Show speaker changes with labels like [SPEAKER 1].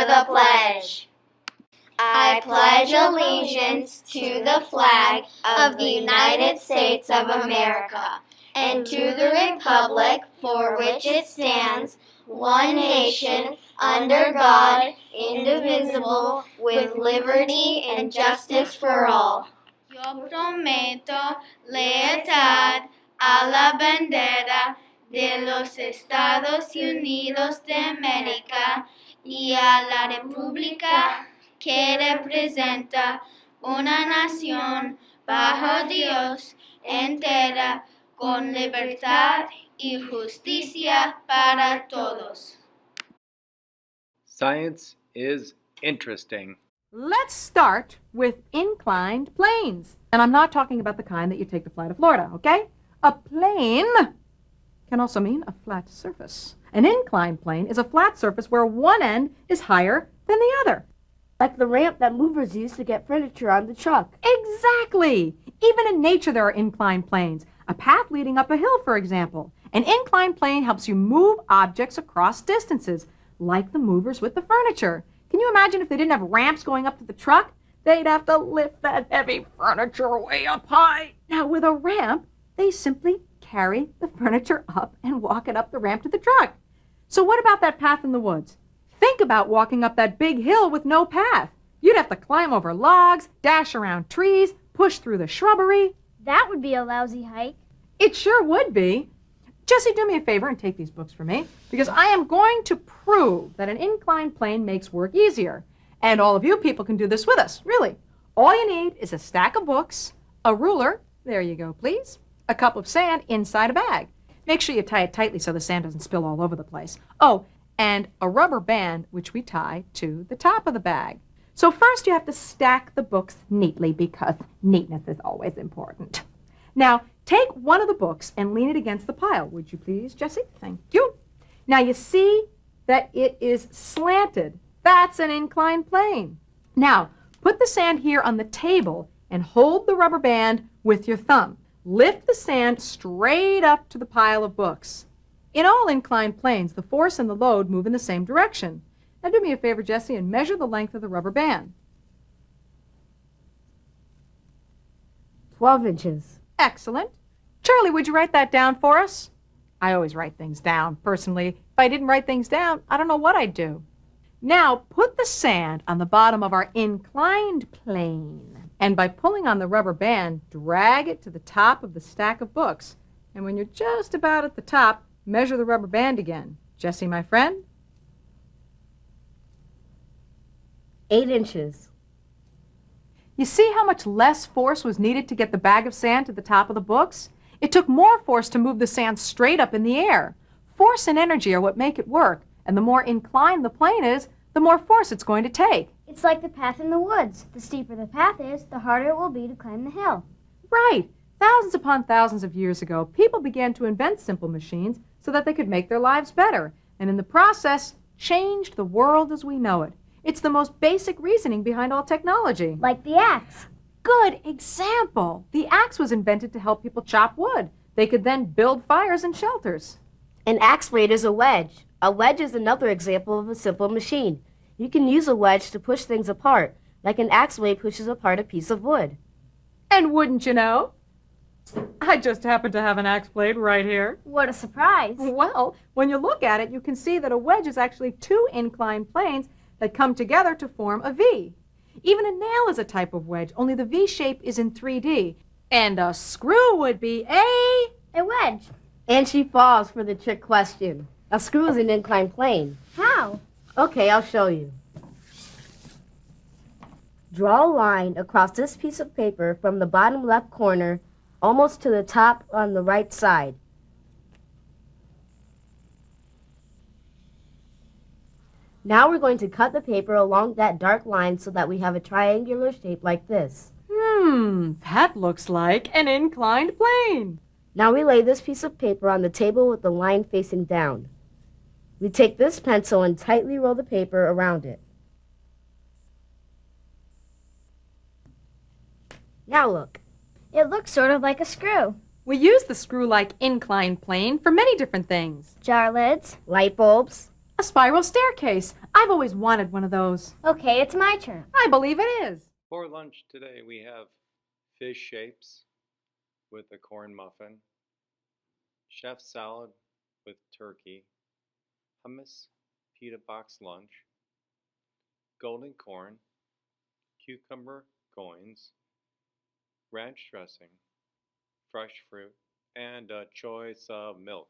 [SPEAKER 1] the pledge. I pledge allegiance to the flag of the United States of America and to the republic for which it stands, one nation, under God, indivisible, with liberty and justice for all.
[SPEAKER 2] Yo prometo lealtad a la bandera de los Estados Unidos de América y a la república que representa una nación bajo Dios entera con libertad y justicia para todos.
[SPEAKER 3] Science is interesting.
[SPEAKER 4] Let's start with inclined planes. And I'm not talking about the kind that you take to fly to Florida, okay? A plane can also mean a flat surface. An inclined plane is a flat surface where one end is higher than the other.
[SPEAKER 5] Like the ramp that movers use to get furniture on the truck.
[SPEAKER 4] Exactly! Even in nature there are inclined planes. A path leading up a hill, for example. An inclined plane helps you move objects across distances, like the movers with the furniture. Can you imagine if they didn't have ramps going up to the truck? They'd have to lift that heavy furniture way up high. Now, with a ramp, they simply carry the furniture up and walk it up the ramp to the truck. So what about that path in the woods? Think about walking up that big hill with no path. You'd have to climb over logs, dash around trees, push through the shrubbery.
[SPEAKER 6] That would be a lousy hike.
[SPEAKER 4] It sure would be. Jesse, do me a favor and take these books for me, because I am going to prove that an inclined plane makes work easier. And all of you people can do this with us, really. All you need is a stack of books, a ruler, there you go, please, a cup of sand inside a bag. Make sure you tie it tightly so the sand doesn't spill all over the place. Oh, and a rubber band, which we tie to the top of the bag. So first you have to stack the books neatly, because neatness is always important. Now, take one of the books and lean it against the pile. Would you please, Jessie? Thank you. Now, you see that it is slanted. That's an inclined plane. Now, put the sand here on the table and hold the rubber band with your thumb. Lift the sand straight up to the pile of books. In all inclined planes, the force and the load move in the same direction. Now, do me a favor, Jessie, and measure the length of the rubber band.
[SPEAKER 5] 12 inches.
[SPEAKER 4] Excellent. Charlie, would you write that down for us? I always write things down, personally. If I didn't write things down, I don't know what I'd do. Now, put the sand on the bottom of our inclined plane. And by pulling on the rubber band, drag it to the top of the stack of books. And when you're just about at the top, measure the rubber band again. Jessie, my friend?
[SPEAKER 5] 8 inches.
[SPEAKER 4] You see how much less force was needed to get the bag of sand to the top of the books? It took more force to move the sand straight up in the air. Force and energy are what make it work, and the more inclined the plane is, the more force it's going to take.
[SPEAKER 6] It's like the path in the woods. The steeper the path is, the harder it will be to climb the hill.
[SPEAKER 4] Right. Thousands upon thousands of years ago, people began to invent simple machines so that they could make their lives better, and in the process, changed the world as we know it. It's the most basic reasoning behind all technology.
[SPEAKER 6] Like the axe.
[SPEAKER 4] Good example. The axe was invented to help people chop wood. They could then build fires and shelters.
[SPEAKER 5] An axe blade is a wedge. A wedge is another example of a simple machine. You can use a wedge to push things apart, like an axe blade pushes apart a piece of wood.
[SPEAKER 4] And wouldn't you know, I just happen to have an axe blade right here.
[SPEAKER 6] What a surprise.
[SPEAKER 4] Well, when you look at it, you can see that a wedge is actually two inclined planes that come together to form a V. Even a nail is a type of wedge, only the V shape is in 3D. And a screw would be a
[SPEAKER 6] wedge.
[SPEAKER 5] And she falls for the trick question. A screw is an inclined plane.
[SPEAKER 6] How?
[SPEAKER 5] Okay, I'll show you. Draw a line across this piece of paper from the bottom left corner almost to the top on the right side. Now we're going to cut the paper along that dark line so that we have a triangular shape like this.
[SPEAKER 4] That looks like an inclined plane.
[SPEAKER 5] Now we lay this piece of paper on the table with the line facing down. We take this pencil and tightly roll the paper around it. Now look.
[SPEAKER 6] It looks sort of like a screw.
[SPEAKER 4] We use the screw-like inclined plane for many different things.
[SPEAKER 6] Jar lids.
[SPEAKER 5] Light bulbs.
[SPEAKER 4] A spiral staircase. I've always wanted one of those.
[SPEAKER 6] Okay, it's my turn.
[SPEAKER 4] I believe it is.
[SPEAKER 3] For lunch today, we have fish shapes with a corn muffin, chef salad with turkey, hummus, pita box lunch, golden corn, cucumber goins, ranch dressing, fresh fruit, and a choice of milk.